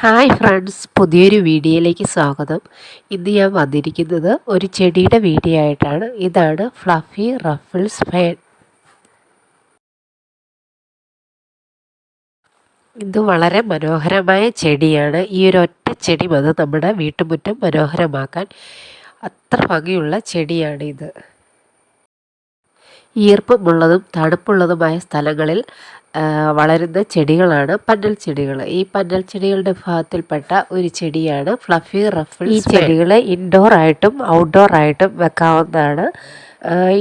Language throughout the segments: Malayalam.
ഹായ് ഫ്രണ്ട്സ്, പുതിയൊരു വീഡിയോയിലേക്ക് സ്വാഗതം. ഇന്ന് ഞാൻ വന്നിരിക്കുന്നത് ഒരു ചെടിയുടെ വീഡിയോ ആയിട്ടാണ്. ഇതാണ് ഫ്ലഫി റഫിൾസ് ഫാൻ. ഇത് വളരെ മനോഹരമായ ചെടിയാണ്. ഈ ഒരു ഒറ്റ ചെടി മതി നമ്മുടെ വീട്ടുമുറ്റം മനോഹരമാക്കാൻ. അത്ര ഭംഗിയുള്ള ചെടിയാണ് ഇത്. ഈർപ്പമുള്ളതും തണുപ്പുള്ളതുമായ സ്ഥലങ്ങളിൽ വളരുന്ന ചെടികളാണ് പന്നൽ ചെടികൾ. ഈ പന്നൽ ചെടികളുടെ വിഭാഗത്തിൽപ്പെട്ട ഒരു ചെടിയാണ് ഫ്ലഫി റഫിൾസ്. ഈ ചെടികൾ ഇൻഡോർ ആയിട്ടും ഔട്ട്ഡോർ ആയിട്ടും വെക്കാവുന്നതാണ്.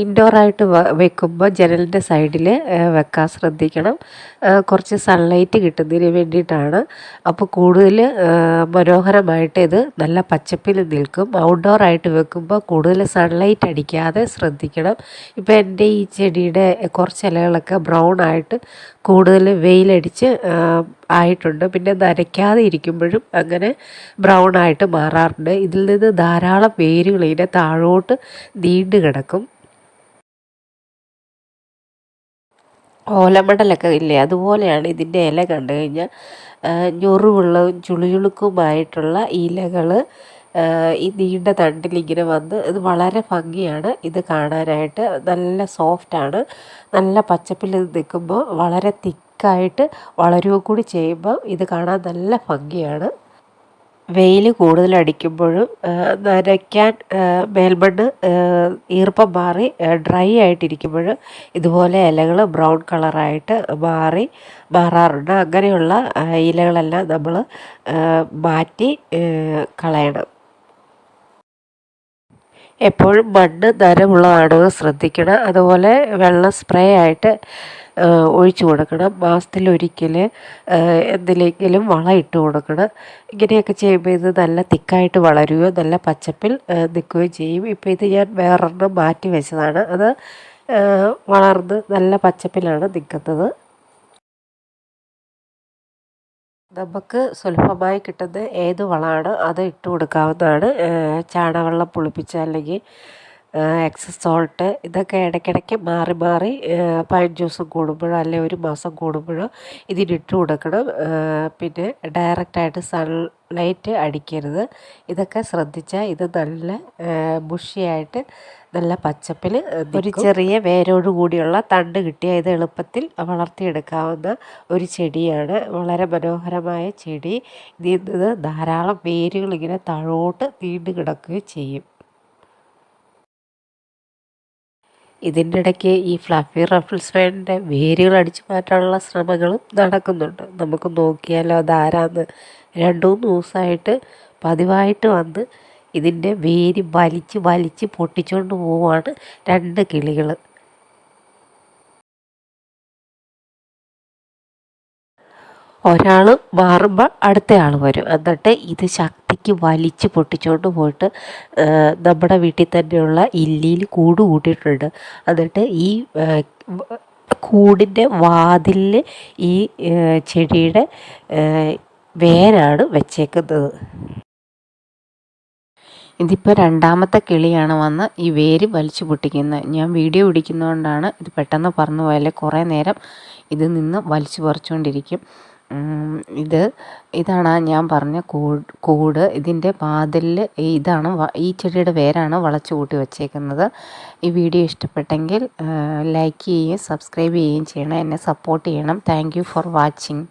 ഇൻഡോറായിട്ട് വെക്കുമ്പോൾ ജനലിൻ്റെ സൈഡിൽ വെക്കാൻ ശ്രദ്ധിക്കണം. കുറച്ച് സൺലൈറ്റ് കിട്ടുന്നതിന് വേണ്ടിയിട്ടാണ്. അപ്പോൾ കൂടുതൽ മനോഹരമായിട്ട് ഇത് നല്ല പച്ചപ്പിൽ നിൽക്കും. ഔട്ട്ഡോറായിട്ട് വെക്കുമ്പോൾ കൂടുതൽ സൺലൈറ്റ് അടിക്കാതെ ശ്രദ്ധിക്കണം. ഇപ്പോൾ എൻ്റെ ഈ ചെടിയുടെ കുറച്ച് ഇലകളൊക്കെ ബ്രൗൺ ആയിട്ട് കൂടുതൽ വെയിലടിച്ച് ആയിട്ടുണ്ട്. പിന്നെ നനയ്ക്കാതെ ഇരിക്കുമ്പോഴും അങ്ങനെ ബ്രൗൺ ആയിട്ട് മാറാറുണ്ട്. ഇതിൽ നിന്ന് ധാരാളം വേരുകൾ ഇതിനെ താഴോട്ട് നീണ്ടു കിടക്കും. ഓലമടലൊക്കെ ഇല്ലേ, അതുപോലെയാണ് ഇതിൻ്റെ ഇല കണ്ടു കഴിഞ്ഞാൽ. ഞൊറിവുള്ളതും ചുളുചുളുക്കുമായിട്ടുള്ള ഇലകൾ ഈ നീണ്ട തണ്ടിലിങ്ങനെ വന്ന് ഇത് വളരെ ഭംഗിയാണ് ഇത് കാണാനായിട്ട്. നല്ല സോഫ്റ്റാണ്. നല്ല പച്ചപ്പിൽ നിൽക്കുമ്പോൾ വളരെ തിക്കായിട്ട് വളരുകയും കൂടി ചെയ്യുമ്പോൾ ഇത് കാണാൻ നല്ല ഭംഗിയാണ്. വെയിൽ കൂടുതലടിക്കുമ്പോഴും നനയ്ക്കാൻ മേൽമണ്ണ് ഈർപ്പം മാറി ഡ്രൈ ആയിട്ടിരിക്കുമ്പോൾ ഇതുപോലെ ഇലകൾ ബ്രൗൺ കളറായിട്ട് മാറാറുണ്ട്. അങ്ങനെയുള്ള ഇലകളെല്ലാം നമ്മൾ മാറ്റി കളയണം. എപ്പോഴും മണ്ണ് നനവുള്ളതാണെന്ന് ശ്രദ്ധിക്കണം. അതുപോലെ വെള്ളം സ്പ്രേ ആയിട്ട് ഒഴിച്ചു കൊടുക്കണം. മാസത്തിലൊരിക്കൽ എന്തിലെങ്കിലും വളം ഇട്ട് കൊടുക്കണം. ഇങ്ങനെയൊക്കെ ചെയ്യുമ്പോൾ ഇത് നല്ല തിക്കായിട്ട് വളരുകയോ നല്ല പച്ചപ്പിൽ നിൽക്കുകയും ചെയ്യും. ഇപ്പോൾ ഇത് ഞാൻ വേറൊരെണ്ണം മാറ്റി വെച്ചതാണ്. അത് വളർന്ന് നല്ല പച്ചപ്പിലാണ് നിൽക്കുന്നത്. നമുക്ക് സുലഭമായി കിട്ടുന്ന ഏത് വളമാണ് അത് ഇട്ട് കൊടുക്കാവുന്നതാണ്. ചാണകവെള്ളം പുളിപ്പിച്ച അല്ലെങ്കിൽ എക്സസ് സോൾട്ട് ഇതൊക്കെ ഇടയ്ക്കിടയ്ക്ക് മാറി മാറി 15 ദിവസം കൂടുമ്പോഴോ അല്ലെങ്കിൽ ഒരു മാസം കൂടുമ്പോഴോ ഇതിനിട്ട് കൊടുക്കണം. പിന്നെ ഡയറക്റ്റായിട്ട് സൺലൈറ്റ് അടിക്കരുത്. ഇതൊക്കെ ശ്രദ്ധിച്ചാൽ ഇത് നല്ല ബുഷിയായിട്ട് നല്ല പച്ചപ്പിൽ ഒരു ചെറിയ വേരോട് കൂടിയുള്ള തണ്ട് കിട്ടിയ ഇത് എളുപ്പത്തിൽ വളർത്തിയെടുക്കാവുന്ന ഒരു ചെടിയാണ്. വളരെ മനോഹരമായ ചെടി. ഇതിൽ നിന്ന് ധാരാളം വേരുകൾ ഇങ്ങനെ താഴോട്ട് നീണ്ടു കിടക്കുകയും ചെയ്യും. ഇതിൻ്റെ ഇടയ്ക്ക് ഈ ഫ്ലഫി റഫിൾസ് ഫാനിൻ്റെ വേരുകൾ അടിച്ചു മാറ്റാനുള്ള ശ്രമങ്ങളും നടക്കുന്നുണ്ട്. നമുക്ക് നോക്കിയാലോ അതാരാന്ന്. 2-3 ദിവസമായിട്ട് പതിവായിട്ട് വന്ന് ഇതിൻ്റെ വേര് വലിച്ച് പൊട്ടിച്ചുകൊണ്ട് പോവുകയാണ് 2 കിളികൾ. ഒരാൾ മാറുമ്പോൾ അടുത്ത ആൾ വരും. എന്നിട്ട് ഇത് ശക്തിക്ക് വലിച്ച് പൊട്ടിച്ചുകൊണ്ട് പോയിട്ട് നമ്മുടെ വീട്ടിൽ തന്നെയുള്ള ഇല്ലിയിൽ കൂട് കൂട്ടിയിട്ടുണ്ട്. എന്നിട്ട് ഈ കൂടിൻ്റെ വാതിലിൽ ഈ ചെടിയുടെ വേരാണ് വെച്ചേക്കുന്നത്. ഇതിപ്പോൾ 2ാമത്തെ കിളിയാണ് വന്ന് ഈ വേര് വലിച്ചു പൊട്ടിക്കുന്നത്. ഞാൻ വീഡിയോ പിടിക്കുന്നതുകൊണ്ടാണ് ഇത് പെട്ടെന്ന് പറന്നു പോയാലേ കുറേ നേരം ഇത് നിന്ന് വലിച്ചു പറിച്ചുകൊണ്ടിരിക്കും. ഇതാണ് ഞാൻ പറഞ്ഞ കൂട്. ഇതിൻ്റെ വാതിലിൽ ഇതാണ് ഈ ചെടിയുടെ വേരാണ് വളച്ചു കൂട്ടി വച്ചേക്കുന്നത്. ഈ വീഡിയോ ഇഷ്ടപ്പെട്ടെങ്കിൽ ലൈക്ക് ചെയ്യുകയും സബ്സ്ക്രൈബ് ചെയ്യുകയും ചെയ്യണം. എന്നെ സപ്പോർട്ട് ചെയ്യണം. Thank you for watching.